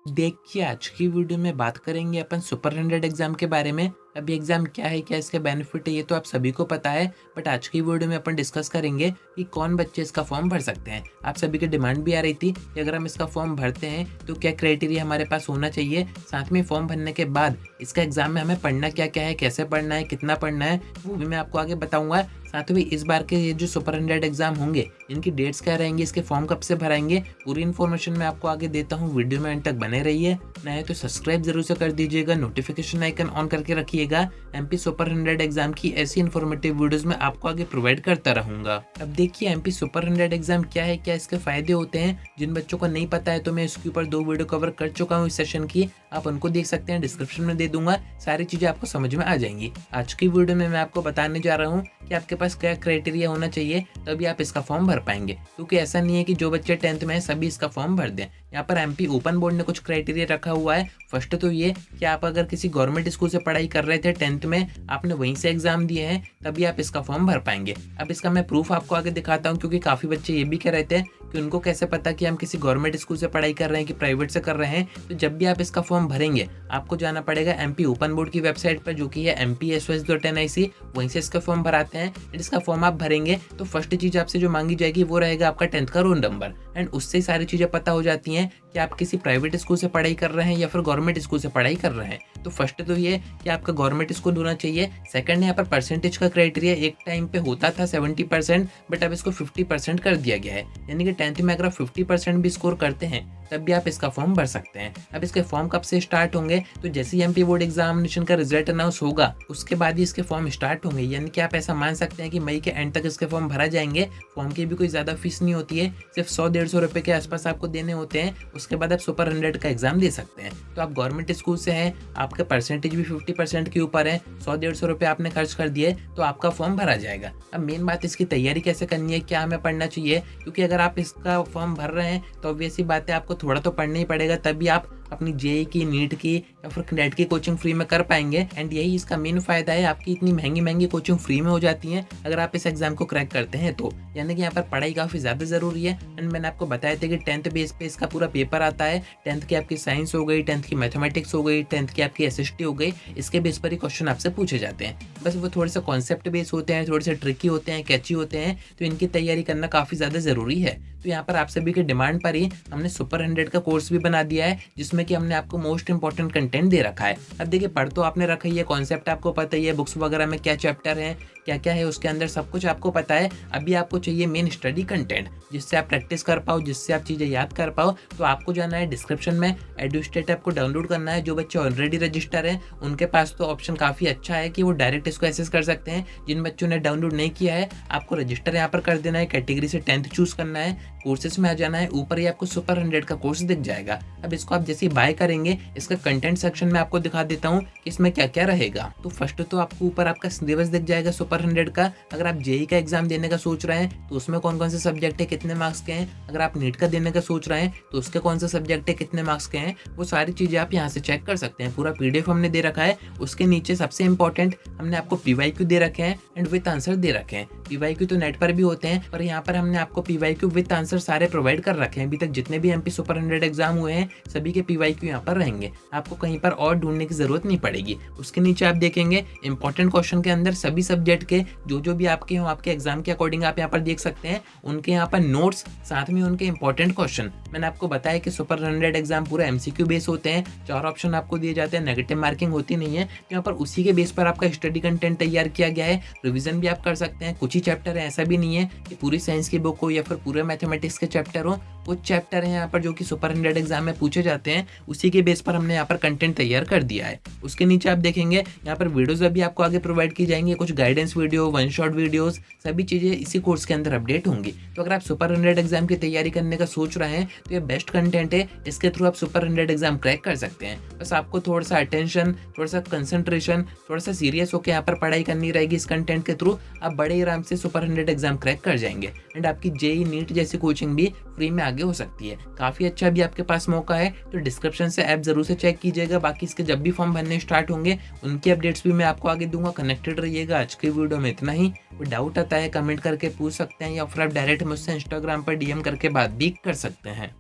देखिए, आज की वीडियो में बात करेंगे अपन सुपर 100 एग्ज़ाम के बारे में। अब ये एग्ज़ाम क्या है, क्या इसके बेनिफिट है, ये तो आप सभी को पता है। बट आज की वीडियो में अपन डिस्कस करेंगे कि कौन बच्चे इसका फॉर्म भर सकते हैं। आप सभी की डिमांड भी आ रही थी कि अगर हम इसका फॉर्म भरते हैं तो क्या क्राइटेरिया हमारे पास होना चाहिए। साथ में फॉर्म भरने के बाद इसका एग्ज़ाम में हमें पढ़ना क्या-क्या है, कैसे पढ़ना है, कितना पढ़ना है, वो भी मैं आपको आगे बताऊँगा। साथ में इस बार के ये जो सुपर 100 एग्ज़ाम होंगे, इनकी डेट्स क्या रहेंगी, इसके फॉर्म कब से भराएँगे, पूरी इन्फॉर्मेशन मैं आपको आगे देता हूँ। वीडियो में एंड तक बने रहिए। नए तो सब्सक्राइब जरूर से कर दीजिएगा, नोटिफिकेशन आइकन ऑन करके रखिएगा। एमपी सुपर 100 एग्जाम की ऐसी इन्फॉर्मेटिव वीडियोस मैं आपको आगे प्रोवाइड करता रहूंगा। अब देखिए, एमपी सुपर 100 एग्जाम क्या है, क्या इसके फायदे होते हैं। जिन बच्चों को नहीं पता है तो मैं इसके ऊपर 2 वीडियो कवर कर चुका हूँ इस सेशन की, आप उनको देख सकते हैं, डिस्क्रिप्शन में दे दूंगा। सारी चीजें आपको समझ में आ जाएंगी। आज की वीडियो में मैं आपको बताने जा रहा हूँ कि आपके पास क्या क्राइटेरिया होना चाहिए, तभी आप इसका फॉर्म भर पाएंगे। क्योंकि ऐसा नहीं है कि जो बच्चे 10th में है सभी इसका फॉर्म भर दें। यहाँ पर एमपी ओपन बोर्ड ने कुछ क्राइटेरिया रखा हुआ है। फर्स्ट तो ये कि आप अगर किसी गवर्नमेंट स्कूल से पढ़ाई कर रहे थे 10th में, आपने वहीं से एग्जाम दिए हैं, तभी आप इसका फॉर्म भर पाएंगे। अब इसका मैं प्रूफ आपको आगे दिखाता हूँ, क्योंकि काफ़ी बच्चे ये भी कह रहे थे कि उनको कैसे पता कि हम किसी गवर्नमेंट स्कूल से पढ़ाई कर रहे हैं कि प्राइवेट से कर रहे हैं। तो जब भी आप इसका फॉर्म भरेंगे, आपको जाना पड़ेगा एमपी ओपन बोर्ड की वेबसाइट पर, जो कि है mpsos.nic। वहीं से इसका फॉर्म भराते हैं। एंड इसका फॉर्म आप भरेंगे तो फर्स्ट चीज़ आपसे जो मांगी जाएगी वो रहेगा आपका 10th का रोल नंबर। एंड उससे सारी चीज़ें पता हो जाती हैं कि आप किसी प्राइवेट स्कूल से पढ़ाई कर रहे हैं या फिर गवर्नमेंट स्कूल से पढ़ाई कर रहे हैं। तो फर्स्ट तो ये कि आपका गवर्नमेंट स्कूल होना चाहिए। सेकंड, यहाँ पर परसेंटेज का क्राइटेरिया एक टाइम पे होता था 70%, बट अब इसको 50% कर दिया गया है। यानी कि 10th में अगर आप 50% भी स्कोर करते हैं तब भी आप इसका फॉर्म भर सकते हैं। अब इसके फॉर्म कब से स्टार्ट होंगे, तो जैसे ही एमपी बोर्ड एग्जामिनेशन का रिजल्ट अनाउंस होगा उसके बाद ही इसके फॉर्म स्टार्ट होंगे। यानी कि आप ऐसा मान सकते हैं कि मई के एंड तक इसके फॉर्म भरा जाएंगे। फॉर्म की भी कोई ज़्यादा फीस नहीं होती है, सिर्फ 100-150 रुपये के आसपास आपको देने होते हैं। उसके बाद आप सुपर 100 का एग्जाम दे सकते हैं। तो आप गवर्नमेंट स्कूल से हैं, आपका परसेंटेज भी 50% के ऊपर है, 100-150 रुपये आपने खर्च कर दिए तो आपका फॉर्म भरा जाएगा। अब मेन बात इसकी तैयारी कैसे करनी है, क्या हमें पढ़ना चाहिए। क्योंकि अगर आप इसका फॉर्म भर रहे हैं तो ऑब्वियस सी बात है आपको थोड़ा तो पढ़ना ही पड़ेगा, तभी आप अपनी जेई की, नीट की या फिर नेट की कोचिंग फ्री में कर पाएंगे। एंड यही इसका मेन फायदा है, आपकी इतनी महंगी महंगी कोचिंग फ्री में हो जाती है अगर आप इस एग्जाम को क्रैक करते हैं तो। यानी कि यहाँ पर पढ़ाई काफ़ी ज़्यादा ज़रूरी है। एंड मैंने आपको बताया था कि 10th बेस पे इसका पूरा पेपर आता है। 10th की आपकी साइंस हो गई, 10th की मैथमेटिक्स हो गई, 10th की आपकी एसएसटी हो गई, इसके बेस पर ही क्वेश्चन आपसे पूछे जाते हैं। बस वो थोड़े से कॉन्सेप्ट बेस होते हैं, थोड़े से ट्रिकी होते हैं, कैची होते हैं, तो इनकी तैयारी करना काफ़ी ज़्यादा ज़रूरी है। तो यहाँ पर आप सभी की डिमांड पर ही हमने सुपर 100 का कोर्स भी बना दिया है, जिसमें कि हमने आपको मोस्ट इंपॉर्टेंट कंटेंट दे रखा है। अब देखिए, पढ़ तो आपने रखा ही है, कॉन्सेप्ट आपको पता ही है, बुक्स वगैरह में क्या चैप्टर है, क्या क्या है उसके अंदर, सब कुछ आपको पता है। अभी आपको चाहिए मेन स्टडी कंटेंट, जिससे आप प्रैक्टिस कर पाओ, जिससे आप चीज़ें याद कर पाओ। तो आपको जाना है डिस्क्रिप्शन में, एडुस्टेट ऐप को डाउनलोड करना है। जो बच्चे ऑलरेडी रजिस्टर हैं उनके पास तो ऑप्शन काफ़ी अच्छा है कि वो डायरेक्ट इसको एक्सेस कर सकते हैं। जिन बच्चों ने डाउनलोड नहीं किया है, आपको रजिस्टर यहाँ पर कर देना है, कैटेगरी से 10th चूज करना है, कोर्सेज में आ जाना है, ऊपर ही आपको सुपर 100 का कोर्स दिख जाएगा। अब इसको आप जैसे बाय करेंगे, इसका कंटेंट सेक्शन में आपको दिखा देता हूँ कि इसमें क्या क्या रहेगा। तो फर्स्ट तो आपको ऊपर आपका सिलेबस दिख जाएगा सुपर 100 का। अगर आप जेई का एग्जाम देने का सोच रहे हैं तो उसमें कौन कौन से सब्जेक्ट है, कितने मार्क्स के हैं। अगर आप नीट का देने का सोच रहे हैं तो उसके कौन से सब्जेक्ट है, कितने मार्क्स के हैं, वो सारी चीज़ें आप यहाँ से चेक कर सकते हैं। पूरा पीडीएफ हमने दे रखा है। उसके नीचे सबसे इंपॉर्टेंट हमने आपको पीवाईक्यू दे रखे हैं एंड विथ आंसर दे रखे हैं। पीवाईक्यू तो नेट पर भी होते हैं, पर यहाँ पर हमने आपको पीवाईक्यू विथ आंसर सारे प्रोवाइड कर रखे हैं। अभी तक जितने भी एमपी सुपर 100 एग्जाम हुए हैं सभी के पीवाईक्यू यहाँ पर रहेंगे, आपको कहीं पर और ढूंढने की जरूरत नहीं पड़ेगी। उसके नीचे आप देखेंगे इंपॉर्टेंट क्वेश्चन के अंदर सभी सब्जेक्ट के जो भी आपके हो, आपके एग्जाम के अकॉर्डिंग आप यहाँ पर देख सकते हैं। उनके यहाँ पर नोट्स, साथ में उनके इंपॉर्टेंट क्वेश्चन। मैंने आपको बताया कि सुपर 100 एग्जाम पूरा एमसीक्यू बेस होते हैं, 4 ऑप्शन आपको दिए जाते हैं, नेगेटिव मार्किंग होती नहीं है। यहाँ पर उसी के बेस पर आपका स्टडी कंटेंट तैयार किया गया है। रिवीजन भी आप कर सकते हैं। कुछ ही चैप्टर है, ऐसा भी नहीं है कि पूरी साइंस की बुक हो या फिर पूरे मैथमेटिक्स के चैप्टर हो। कुछ चैप्टर हैं यहाँ पर जो कि सुपर 100 एग्जाम में पूछे जाते हैं, उसी के बेस पर हमने यहाँ पर कंटेंट तैयार कर दिया है। उसके नीचे आप देखेंगे यहाँ पर वीडियोस अभी आपको आगे प्रोवाइड की जाएंगी, कुछ guidance video, one shot videos, सभी चीज़ें इसी कोर्स के अंदर अपडेट होंगी। तो अगर आप सुपर 100 एग्जाम की तैयारी करने का सोच रहे हैं तो ये बेस्ट कंटेंट है। इसके थ्रू आप सुपर 100 एग्जाम क्रैक कर सकते हैं। बस आपको थोड़ा सा अटेंशन, थोड़ा सा कंसंट्रेशन, थोड़ा सा सीरियस होकर यहाँ पर पढ़ाई करनी रहेगी। इस कंटेंट के थ्रू आप बड़े आराम से सुपर 100 एग्जाम क्रैक कर जाएंगे। एंड आपकी जेई, नीट जैसी कोचिंग भी फ्री में आगे हो सकती है। काफ़ी अच्छा भी आपके पास मौका है, तो डिस्क्रिप्शन से ऐप जरूर से चेक कीजिएगा। बाकी इसके जब भी फॉर्म भरने स्टार्ट होंगे उनकी अपडेट्स भी मैं आपको आगे दूंगा। कनेक्टेड रहिएगा। आज की वीडियो में इतना ही। कोई डाउट आता है कमेंट करके पूछ सकते हैं, या फिर आप डायरेक्ट मुझसे इंस्टाग्राम पर डीएम करके बात भी कर सकते हैं।